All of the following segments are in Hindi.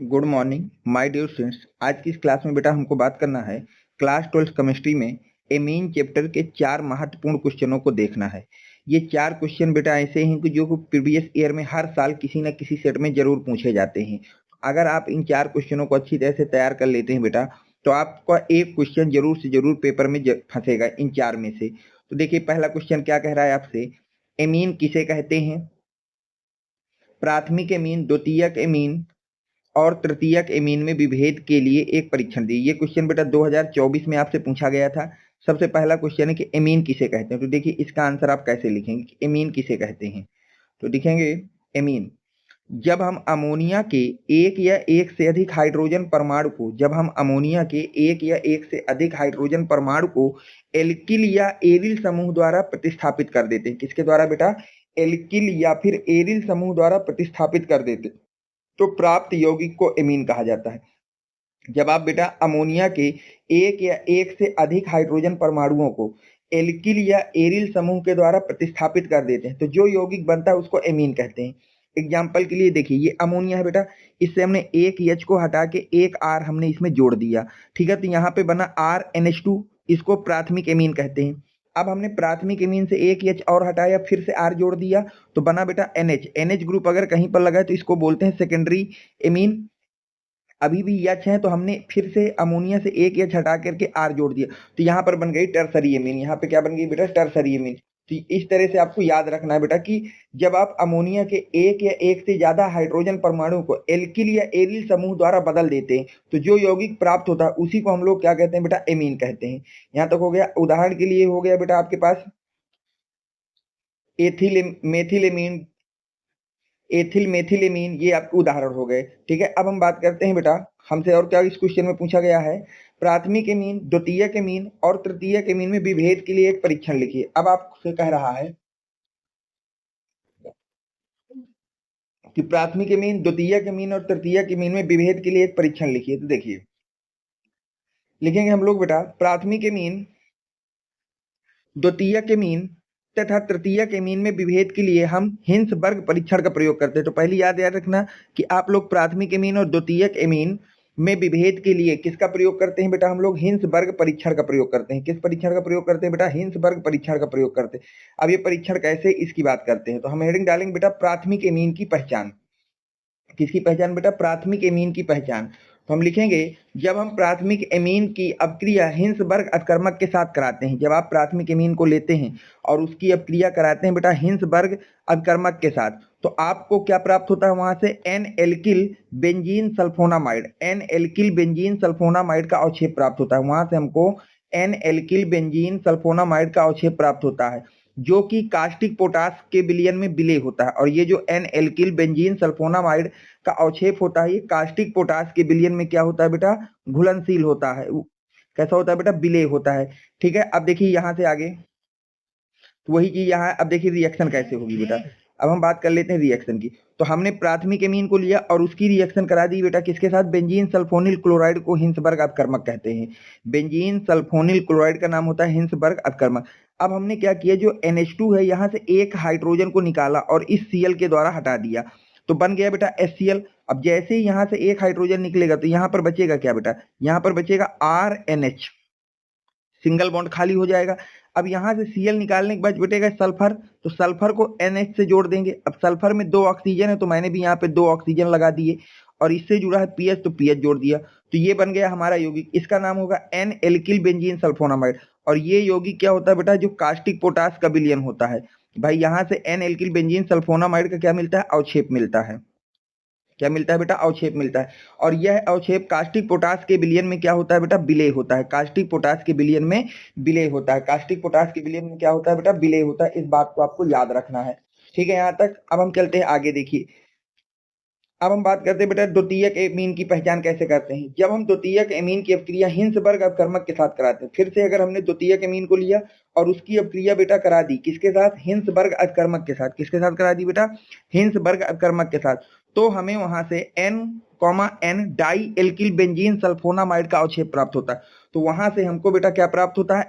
Good morning my dear students. आज की इस क्लास में बेटा हमको बात करना है क्लास 12 केमिस्ट्री में एमीन चैप्टर के 4 महत्वपूर्ण क्वेश्चनों को देखना है। ये 4 क्वेश्चन बेटा ऐसे हैं कि जो प्रीवियस ईयर में हर साल किसी न किसी सेट में जरूर पूछे जाते हैं। अगर आप इन 4 क्वेश्चनों को अच्छी तरह से तैयार कर लेते हैं बेटा, तो आपका एक क्वेश्चन जरूर से जरूर पेपर में फंसेगा इन 4 में से। तो देखिए, पहला क्वेश्चन क्या कह रहा है आपसे, एमीन किसे कहते हैं? प्राथमिक एमीन, द्वितीयक एमीन और तृतीयक एमीन में विभेद के लिए एक परीक्षण दी। ये क्वेश्चन बेटा 2024 में आपसे पूछा गया था। सबसे पहला क्वेश्चन है कि एमीन किसे कहते हैं। तो देखिए, इसका आंसर आप कैसे लिखेंगे कि एमीन किसे कहते हैं। तो लिखेंगे एमीन, जब हम अमोनिया के एक या एक से अधिक हाइड्रोजन परमाणु को जब हम अमोनिया के एक या एक से अधिक हाइड्रोजन परमाणु को एल्किल या एरिल समूह द्वारा प्रतिस्थापित कर देते हैं। किसके द्वारा बेटा? एल्किल या फिर एरिल समूह द्वारा प्रतिस्थापित कर देते, तो प्राप्त यौगिक को एमीन कहा जाता है। जब आप बेटा अमोनिया के एक या एक से अधिक हाइड्रोजन परमाणुओं को एल्किल या एरिल समूह के द्वारा प्रतिस्थापित कर देते हैं, तो जो यौगिक बनता है उसको एमीन कहते हैं। एग्जाम्पल के लिए देखिए, ये अमोनिया है बेटा, इससे हमने एक H को हटा के एक R हमने इसमें जोड़ दिया, ठीक है। तो यहाँ पे बना RNH2, इसको प्राथमिक एमीन कहते हैं। अब हमने प्राथमिक एमीन से एक H और हटाया, फिर से R जोड़ दिया, तो बना बेटा NH ग्रुप अगर कहीं पर लगा है तो इसको बोलते हैं सेकेंडरी एमीन। अभी भी H है तो हमने फिर से अमोनिया से एक H हटा करके R जोड़ दिया, तो यहाँ पर बन गई टर्सरी एमीन। यहाँ पे क्या बन गई बेटा? Tertiary amine. तो इस तरह से आपको याद रखना है बेटा कि जब आप अमोनिया के एक या एक से ज्यादा हाइड्रोजन परमाणु को एल्किल या एरिल समूह द्वारा बदल देते हैं, तो जो यौगिक प्राप्त होता है उसी को हम लोग क्या कहते हैं बेटा? एमीन कहते हैं। यहाँ तक हो गया। उदाहरण के लिए हो गया बेटा आपके पास एथिल मेथिलेमीन, ये आपके उदाहरण हो गए, ठीक है। अब हम बात करते हैं बेटा, हमसे और क्या इस क्वेश्चन में पूछा गया है, प्राथमिक एमीन, द्वितीयक एमीन और तृतीयक एमीन में विभेद के लिए एक परीक्षण लिखिए। अब आपसे कह रहा है कि प्राथमिक एमीन, द्वितीयक एमीन और तृतीयक एमीन में विभेद के लिए एक परीक्षण लिखिए। तो देखिए, लिखेंगे हम लोग बेटा, प्राथमिक एमीन, द्वितीयक एमीन तथा तृतीयक एमीन में विभेद के लिए हम हिंसबर्ग परीक्षण का प्रयोग करते हैं। तो पहली याद रखना कि आप लोग प्राथमिक एमीन और द्वितीयक एमीन में विभेद के लिए किसका प्रयोग करते हैं बेटा? हम लोग हिंसबर्ग परीक्षण का प्रयोग करते हैं। किस परीक्षण का प्रयोग करते हैं बेटा? हिंसबर्ग परीक्षण का प्रयोग करते हैं। अब ये परीक्षण कैसे, इसकी बात करते हैं। तो हम हेडिंग डालेंगे बेटा, प्राथमिक एमीन की पहचान। किसकी पहचान बेटा? प्राथमिक एमीन की पहचान। तो हम लिखेंगे, जब हम प्राथमिक एमीन की अपक्रिया हिंसबर्ग अपकर्मक के साथ कराते हैं, जब आप प्राथमिक एमीन को लेते हैं और उसकी अपक्रिया कराते हैं बेटा हिंसबर्ग अपकर्मक के साथ, तो आपको क्या प्राप्त होता है? वहां से N alkyl benzene sulphonamide, N alkyl benzene sulphonamide का अवक्षेप प्राप्त होता है। वहां से हमको एन एल्किल बेंजीन सल्फोनामाइड का अवक्षेप प्राप्त होता है, जो कि कास्टिक पोटास के विलयन में विलय होता है। और ये जो एन एल्किल बेंजीन सल्फोनामाइड का अवक्षेप होता है, ये कास्टिक पोटास के विलयन में क्या होता है बेटा? घुलनशील होता है। कैसा होता है बेटा? विलय होता है, ठीक है। अब देखिए यहाँ से आगे, तो वही चीज यहाँ, अब देखिए रिएक्शन कैसे होगी बेटा। अब हम बात कर लेते हैं रिएक्शन की। तो हमने प्राथमिक एमीन को लिया और उसकी रिएक्शन करा दी बेटा किसके साथ? बेंजीन सल्फोनिल क्लोराइड को हिंसबर्ग अपकर्मक कहते हैं। बेंजीन सल्फोनिल क्लोराइड का नाम होता है हिंसबर्ग अपकर्मक। अब हमने क्या किया, जो NH2 है यहाँ से एक हाइड्रोजन को निकाला और इस Cl के द्वारा हटा दिया, तो बन गया बेटा HCl। अब जैसे ही यहाँ से एक हाइड्रोजन निकलेगा तो यहाँ पर बचेगा क्या बेटा? यहाँ पर बचेगा RNH, सिंगल बॉन्ड खाली हो जाएगा। अब यहाँ से Cl निकालने के बाद बचेगा सल्फर, तो सल्फर को NH से जोड़ देंगे। अब सल्फर में 2 ऑक्सीजन है तो मैंने भी यहाँ पे 2 ऑक्सीजन लगा दिए, और इससे जुड़ा है पीएच तो पीएच जोड़ दिया, तो ये बन गया हमारा यौगिक। इसका नाम होगा एन एल्किल बेंजीन सल्फोनामाइड। और ये यौगिक क्या होता है बेटा? जो कास्टिक पोटास का विलयन होता है। भाई यहाँ से एन एल्किल बेंजीन सल्फोनामाइड का क्या मिलता है? अवक्षेप मिलता है। क्या मिलता है बेटा? अवक्षेप मिलता है। और यह अवक्षेप कास्टिक पोटास के विलयन में क्या होता है बेटा? विलय होता है। कास्टिक पोटास के विलयन में विलय होता है। कास्टिक पोटास के विलयन में क्या होता है बेटा? विलय होता है। इस बात को आपको याद रखना है, ठीक है यहाँ तक। अब हम चलते हैं आगे। देखिए, अब हम बात करते हैं बेटा द्वितीयक एमीन की पहचान कैसे करते हैं। जब हम द्वितीयक एमीन की अपक्रिया हिंसबर्ग अपकर्मक के साथ कराते हैं, फिर से अगर हमने द्वितीयक एमीन को लिया और उसकी अपक्रिया बेटा करा दी किसके साथ? हिंसबर्ग अपकर्मक के साथ। किसके साथ करा दी बेटा? हिंसबर्ग अपकर्मक के साथ। तो हमें वहां से N di alkyl benzene sulphonamide का अवक्षेप प्राप्त होता है। तो वहां से हमको बेटा क्या प्राप्त होता है,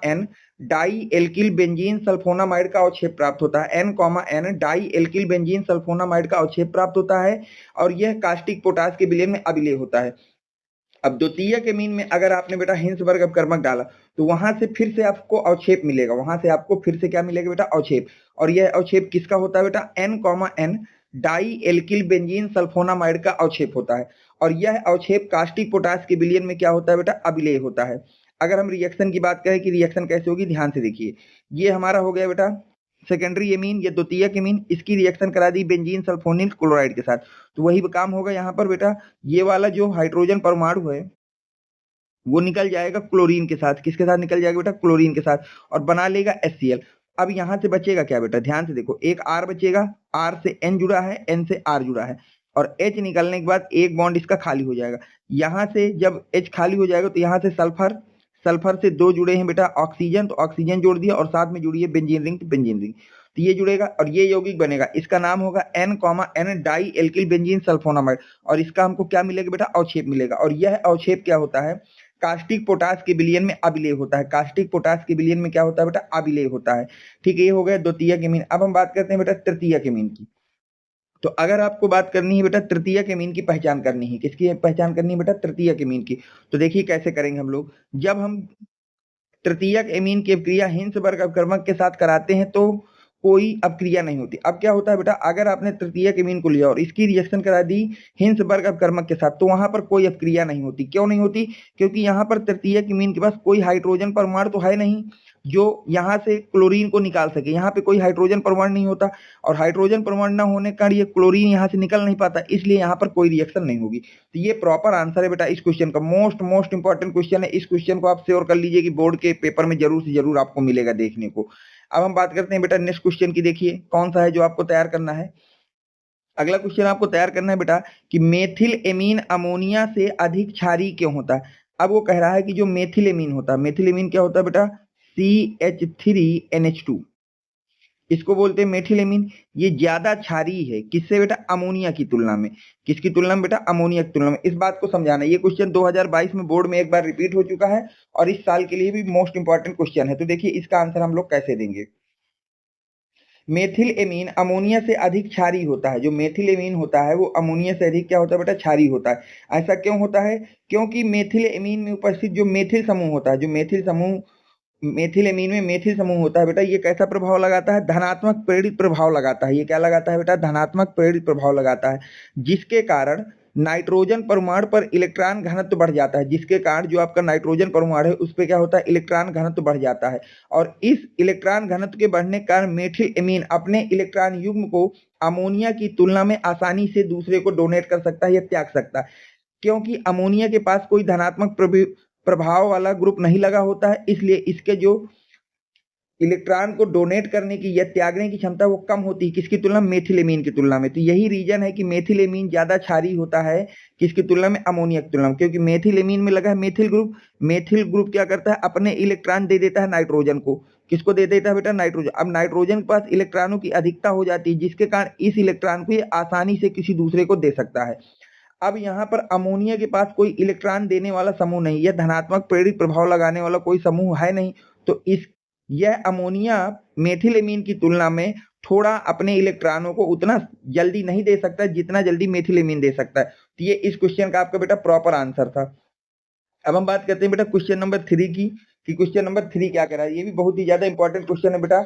N, di alkyl benzene sulphonamide का अवक्षेप प्राप्त होता है। N, di alkyl benzene sulphonamide का अवक्षेप प्राप्त होता है और यह कास्टिक पोटास के विलयन में अभिलेय होता है। अब द्वितीयक एमीन में अगर आपने बेटा हिंसबर्ग अपकर्मक डाला तो वहां से फिर से आपको अवक्षेप मिलेगा, वहां से आपको फिर से क्या मिलेगा बेटा, अवक्षेप। और यह अवक्षेप किसका होता है बेटा, N, di alkyl benzene sulphonamide का अवक्षेप होता है और यह अवक्षेप कास्टिक पोटास के विलयन में क्या होता है बेटा, अभिलेय होता है। अगर हम रिएक्शन की बात करें कि रिएक्शन कैसे होगी, ध्यान से देखिए। ये हमारा हो गया बेटा सेकेंडरी एमीन या द्वितीयक एमीन, इसकी रिएक्शन करा दी बेंजीन सल्फोनिल क्लोराइड के साथ, तो वही काम होगा यहाँ पर बेटा। ये वाला जो हाइड्रोजन परमाणु है वो निकल जाएगा क्लोरीन के साथ, किसके साथ निकल जाएगा बेटा, क्लोरीन के साथ, और बना लेगा HCl। अब यहाँ से बचेगा क्या बेटा, ध्यान से देखो, एक R बचेगा, R से N जुड़ा है, N से R जुड़ा है, और H निकलने के बाद एक बॉन्ड इसका खाली हो जाएगा। यहाँ से जब H खाली हो जाएगा तो यहाँ से सल्फर, सल्फर से दो जुड़े हैं बेटा ऑक्सीजन, तो ऑक्सीजन जोड़ दिया, और साथ में जुड़ी है बेंजीन रिंग, तो बेंजीन रिंग, तो ये जुड़ेगा और ये यौगिक बनेगा। इसका नाम होगा N, di alkyl benzene sulphonamide, और इसका हमको क्या मिलेगा बेटा, अवक्षेप मिलेगा। और यह अवक्षेप क्या होता है, कास्टिक पोटास के विलयन में अभिलेय होता है। कास्टिक पोटास के विलयन में क्या होता है बेटा, अभिलेय होता है। ठीक है, ये हो गया द्वितीयक एमीन। अब हम बात करते हैं बेटा तृतीयक एमीन की। तो अगर आपको बात करनी है बेटा तृतीयक एमीन की पहचान करनी है, किसकी पहचान करनी है बेटा, तृतीयक एमीन की, तो देखिए कैसे करेंगे हम लोग। जब हम तृतीयक एमीन की अभिक्रिया हिंसबर्ग अपकर्मक के साथ कराते हैं तो कोई अपक्रिया नहीं होती। अब क्या होता है बेटा, अगर आपने तृतीयक एमीन को लिया और इसकी रिएक्शन करा दी हिंसबर्ग अपकर्मक के साथ, तो वहां पर कोई अपक्रिया नहीं होती। क्यों नहीं होती, क्योंकि यहाँ पर तृतीयक एमीन के पास कोई हाइड्रोजन परमाणु तो है नहीं जो यहाँ से क्लोरीन को निकाल सके। यहाँ पे कोई हाइड्रोजन परमाणु नहीं होता, और हाइड्रोजन परमाणु न होने का ये क्लोरीन यहाँ से निकल नहीं पाता, इसलिए यहाँ पर कोई रिएक्शन नहीं होगी। तो ये प्रॉपर आंसर है बेटा इस क्वेश्चन का। मोस्ट इंपॉर्टेंट क्वेश्चन है। इस क्वेश्चन को आप श्योर कर लीजिए कि बोर्ड के पेपर में जरूर से जरूर आपको मिलेगा देखने को। अब हम बात करते हैं बेटा नेक्स्ट क्वेश्चन की। देखिए कौन सा है जो आपको तैयार करना है। अगला क्वेश्चन आपको तैयार करना है बेटा कि मेथिल एमीन अमोनिया से अधिक क्षारीय क्यों होता है। अब वो कह रहा है कि जो मेथिल एमीन होता है, मेथिल एमीन क्या होता है बेटा, CH3NH2, इसको बोलते हैं मेथिल एमीन। ये ज्यादा क्षारीय है, किससे बेटा, अमोनिया की तुलना में। किसकी तुलना में बेटा, अमोनिया की तुलना में। इस बात को समझाना, ये क्वेश्चन 2022 में बोर्ड में एक बार रिपीट हो चुका है और इस साल के लिए भी मोस्ट इंपॉर्टेंट क्वेश्चन है। तो देखिए इसका आंसर हम लोग कैसे देंगे। मेथिल एमीन अमोनिया से अधिक क्षारीय होता है। जो मेथिल एमीन होता है वो अमोनिया से अधिक क्या होता है बेटा, क्षारीय होता है। ऐसा क्यों होता है, क्योंकि मेथिल एमीन में उपस्थित जो मेथिल समूह होता है, जो मेथिल एमीन में मेथिल समूह होता है बेटा, ये कैसा प्रभाव लगाता है, धनात्मक प्रेरित प्रभाव लगाता है। ये क्या लगाता है बेटा, धनात्मक प्रेरित प्रभाव लगाता है, जिसके कारण नाइट्रोजन परमाणु पर इलेक्ट्रॉन घनत्व बढ़ जाता है। जिसके कारण जो आपका नाइट्रोजन परमाणु है उस पर क्या होता है, इलेक्ट्रॉन घनत्व बढ़ जाता है। और इस इलेक्ट्रॉन घनत्व के बढ़ने के कारण मेथिल एमीन अपने इलेक्ट्रॉन युग्म को अमोनिया की तुलना में आसानी से दूसरे को डोनेट कर सकता है या त्याग सकता है। क्योंकि अमोनिया के पास कोई धनात्मक प्रभाव वाला ग्रुप नहीं लगा होता है, इसलिए इसके जो इलेक्ट्रॉन को डोनेट करने की या त्यागने की क्षमता वो कम होती है। किसकी तुलना में, मेथिल एमीन की तुलना में। तो यही रीजन है कि मेथिल एमीन ज्यादा क्षारीय होता है किसकी तुलना में, अमोनिया की तुलना में। क्योंकि मेथिल एमीन में लगा है मेथिल ग्रुप, मेथिल ग्रुप क्या करता है, अपने इलेक्ट्रॉन दे देता है नाइट्रोजन को। किसको दे देता है बेटा, नाइट्रोजन। अब नाइट्रोजन के पास इलेक्ट्रॉनों की अधिकता हो जाती है, जिसके कारण इस इलेक्ट्रॉन को ये आसानी से किसी दूसरे को दे सकता है। अब यहाँ पर अमोनिया के पास कोई इलेक्ट्रॉन देने वाला समूह नहीं, यह धनात्मक प्रेरित प्रभाव लगाने वाला कोई समूह है नहीं, तो यह अमोनिया मेथिल एमीन की तुलना में थोड़ा अपने इलेक्ट्रॉनों को उतना जल्दी नहीं दे सकता जितना जल्दी मेथिल एमीन दे सकता है। तो ये इस क्वेश्चन का आपका बेटा प्रॉपर आंसर था। अब हम बात करते हैं बेटा क्वेश्चन नंबर 3 की, कि क्वेश्चन नंबर 3 क्या कह रहा है। ये भी बहुत ही ज्यादा इंपॉर्टेंट क्वेश्चन है बेटा।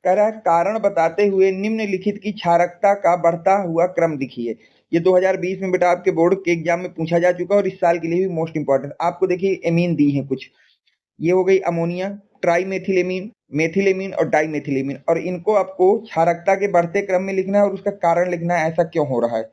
कह रहा है कारण बताते हुए निम्नलिखित की क्षारकता का बढ़ता हुआ क्रम लिखिए। ये 2020 में बेटा आपके बोर्ड के एग्जाम में पूछा जा चुका है और इस साल के लिए भी मोस्ट इंपॉर्टेंट। आपको देखिए एमीन दी है कुछ, ये हो गई अमोनिया, ट्राईमेथिल एमीन, मेथिल एमीन और डाईमेथिल एमीन, और इनको आपको क्षारकता के बढ़ते क्रम में लिखना है और उसका कारण लिखना है, ऐसा क्यों हो रहा है।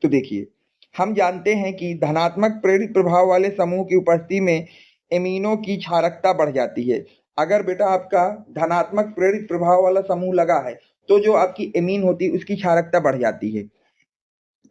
तो देखिए हम जानते हैं कि धनात्मक प्रेरित प्रभाव वाले समूह की उपस्थिति में एमीनों की क्षारकता बढ़ जाती है। अगर बेटा आपका धनात्मक प्रेरित प्रभाव वाला समूह लगा है तो जो आपकी एमीन होती है उसकी क्षारकता बढ़ जाती है।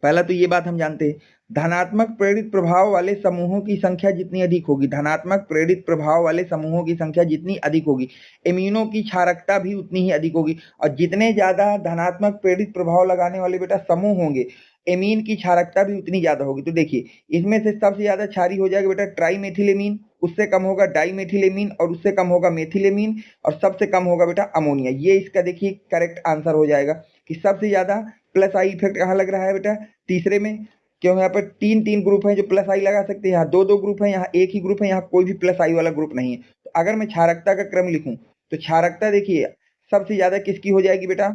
पहला तो ये बात हम जानते हैं, धनात्मक प्रेरित प्रभाव वाले समूहों की संख्या जितनी अधिक होगी, धनात्मक प्रेरित प्रभाव वाले समूहों की संख्या जितनी अधिक होगी, एमीनों की क्षारकता भी उतनी ही अधिक होगी। और जितने ज्यादा धनात्मक प्रेरित प्रभाव लगाने वाले बेटा समूह होंगे, एमीन की क्षारकता भी उतनी ज्यादा होगी। तो देखिए इसमें से सबसे ज्यादा क्षारीय हो जाएगा बेटा ट्राईमेथिल एमीन, उससे कम होगा डाइमेथिलेमीन और उससे कम होगा मेथिलेमीन और सबसे कम होगा बेटा अमोनिया। ये इसका देखिए करेक्ट आंसर हो जाएगा कि सबसे ज्यादा प्लस आई इफेक्ट कहाँ लग रहा है बेटा, तीसरे में। क्यों, यहाँ पर तीन तीन ग्रुप हैं जो प्लस आई लगा सकते हैं, यहाँ दो दो ग्रुप हैं, यहाँ एक ही ग्रुप है, यहाँ कोई भी प्लस आई वाला ग्रुप नहीं है। तो अगर मैं क्षारकता का क्रम लिखूं तो क्षारकता देखिए सबसे ज्यादा किसकी हो जाएगी बेटा,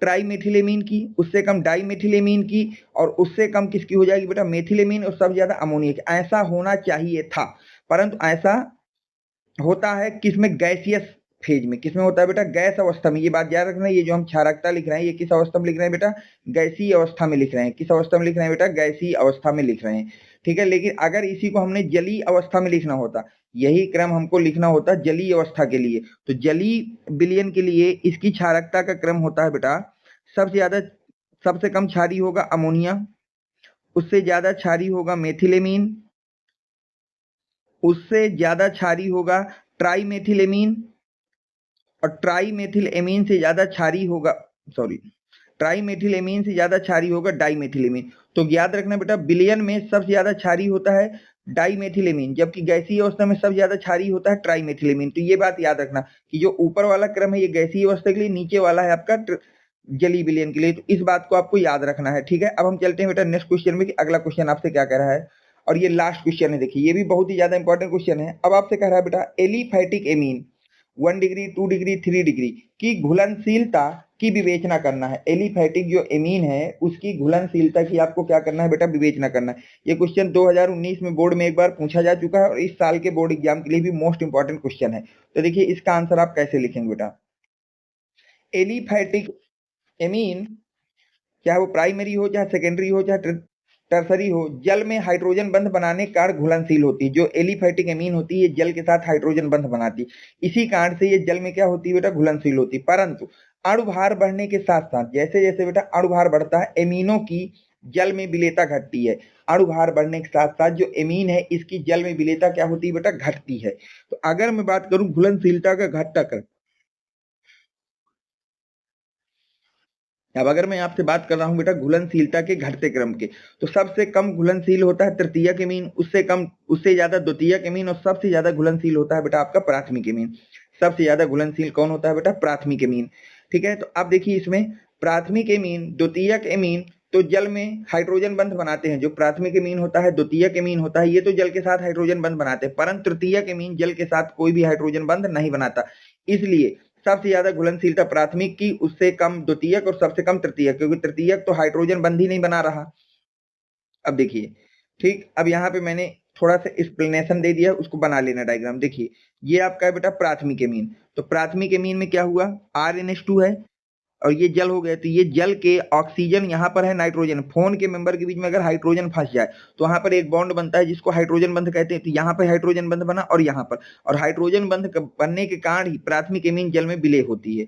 ट्राईमेथिलेमीन की, उससे कम डाईमेथिलेमीन की और उससे कम किसकी हो जाएगी बेटा, मेथिलेमीन और सबसे ज्यादा अमोनिया की। ऐसा होना चाहिए था, परंतु ऐसा होता है किसमें, गैसियस फेज में। किसमें होता है बेटा, गैस अवस्था में। ये बात याद रखना, ये जो हम क्षारकता लिख रहे हैं ये किस अवस्था में लिख रहे हैं बेटा, गैसीय अवस्था में लिख रहे हैं। किस अवस्था में लिख रहे हैं बेटा, गैसीय अवस्था में लिख रहे हैं। ठीक है, लेकिन अगर इसी को हमने जलीय अवस्था में लिखना होता, यही क्रम हमको लिखना होता जलीय अवस्था के लिए, तो जलीय विलयन के लिए इसकी क्षारकता का क्रम होता है बेटा, सबसे ज्यादा सबसे कम क्षारीय होगा अमोनिया, उससे ज्यादा क्षारीय होगा मेथिलेमीन, उससे ज्यादा क्षारीय होगा ट्राईमेथिलेमीन और ट्राईमेथिलेमीन से ज्यादा क्षारीय होगा, ट्राईमेथिलेमीन से ज्यादा क्षारीय होगा डाईमेथिलेमीन। तो याद रखना बेटा, विलयन में सबसे ज्यादा क्षारीय होता है डाईमेथिलेमीन, जबकि गैसीय अवस्था में सबसे ज्यादा क्षारीय होता है ट्राईमेथिलेमीन। तो ये बात याद रखना कि जो ऊपर वाला क्रम है ये गैसीय अवस्था के लिए, नीचे वाला है आपका जलीय विलयन के लिए। तो इस बात को आपको याद रखना है। ठीक है, अब हम चलते हैं बेटा नेक्स्ट क्वेश्चन में कि अगला क्वेश्चन आपसे क्या कह रहा है, और ये लास्ट क्वेश्चन है। देखिए ये भी बहुत ही ज्यादा इंपॉर्टेंट क्वेश्चन है। अब आपसे कह रहा है बेटा, aliphatic amine 1 degree 2 degree 3 degree की घुलनशीलता की विवेचना करना है। एलिफैटिक जो एमीन है उसकी घुलनशीलता की आपको क्या करना है बेटा, विवेचना करना है। ये क्वेश्चन 2019 में बोर्ड में एक बार पूछा जा चुका है और इस साल के बोर्ड एग्जाम के लिए भी मोस्ट इंपॉर्टेंट क्वेश्चन है। तो देखिए इसका आंसर आप कैसे लिखेंगे बेटा, एलिफैटिक एमीन चाहे वो प्राइमरी हो, चाहे सेकेंडरी हो, चाहे टर्सरी हो, जल में हाइड्रोजन बंध बनाने के कारण घुलनशील होती है। जो एलिफैटिक एमीन होती है ये जल के साथ हाइड्रोजन बंध बनाती है, इसी कारण से ये जल में क्या होती है बेटा, घुलनशील होती है। परंतु अणुभार बढ़ने के साथ साथ, जैसे जैसे बेटा अणुभार बढ़ता है एमीनों की जल में विलेयता घटती है। अणुभार बढ़ने के साथ साथ जो एमीन है इसकी जल में विलेयता क्या होती है बेटा, घटती है। तो अगर मैं बात करूं घुलनशीलता का घटता क्रम, अब अगर मैं आपसे बात कर रहा हूं बेटा घुलनशीलता के घटते क्रम के, तो सबसे कम घुलनशील होता है तृतीयक एमीन, उससे कम उससे ज्यादा द्वितीयक एमीन और सबसे ज्यादा घुलनशील होता है बेटा आपका प्राथमिक एमीन। सबसे ज्यादा घुलनशील कौन होता है बेटा, प्राथमिक एमीन। ठीक है, तो अब देखिए इसमें प्राथमिक एमीन द्वितीयक एमीन तो जल में हाइड्रोजन बंध बनाते हैं। जो प्राथमिक एमीन होता है, द्वितीयक एमीन होता है, ये तो जल के साथ हाइड्रोजन बंध बनाते हैं, परंतु तृतीयक एमीन जल के साथ कोई भी हाइड्रोजन बंध नहीं बनाता। इसलिए सबसे ज्यादा घुलनशीलता प्राथमिक की, उससे कम द्वितीयक और सबसे कम तृतीयक, क्योंकि तृतीयक तो हाइड्रोजन बंध ही नहीं बना रहा। अब देखिए, ठीक, अब यहाँ पे मैंने थोड़ा सा एक्सप्लेनेशन दे दिया, उसको बना लेना डायग्राम। देखिए ये आपका है बेटा प्राथमिक एमीन, तो प्राथमिक एमीन में क्या हुआ, RNH2 है और ये जल हो गया, तो ये जल के ऑक्सीजन यहाँ पर है, नाइट्रोजन, फोन के मेंबर के बीच में अगर हाइड्रोजन फंस जाए तो वहां पर एक बॉन्ड बनता है जिसको हाइड्रोजन बंध कहते हैं। तो यहाँ पर हाइड्रोजन बंध बना और यहाँ पर, और हाइड्रोजन बंध बनने के कारण ही प्राथमिक एमीन जल में विलय होती है।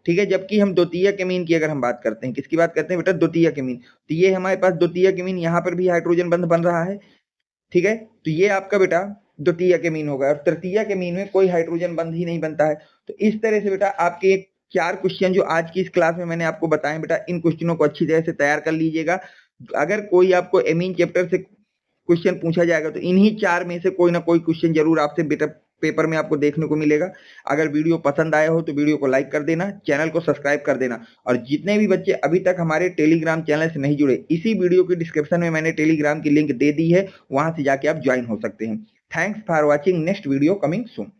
ठीक है, जबकि हम द्वितीयक एमीन की अगर हम बात करते हैं, किसकी बात करते हैं बेटा, द्वितीयक एमीन, तो ये हमारे पास द्वितीयक एमीन, यहाँ पर भी हाइड्रोजन बंध बन रहा है। ठीक है, तो ये आपका बेटा द्वितीयक एमीन होगा और तृतीयक एमीन में कोई हाइड्रोजन बंध ही नहीं बनता है। तो इस तरह से बेटा आपके 4 क्वेश्चन जो आज की इस क्लास में मैंने आपको बताए बेटा, इन क्वेश्चनों को अच्छी तरह से तैयार कर लीजिएगा। अगर कोई आपको एमीन चैप्टर से क्वेश्चन पूछा जाएगा तो इन्हीं 4 में से कोई ना कोई क्वेश्चन जरूर आपसे बेटा पेपर में आपको देखने को मिलेगा। अगर वीडियो पसंद आया हो तो वीडियो को लाइक कर देना, चैनल को सब्सक्राइब कर देना, और जितने भी बच्चे अभी तक हमारे टेलीग्राम चैनल से नहीं जुड़े, इसी वीडियो की डिस्क्रिप्शन में मैंने टेलीग्राम की लिंक दे दी है, वहां से जाके आप ज्वाइन हो सकते हैं। Thanks for watching, next video coming soon.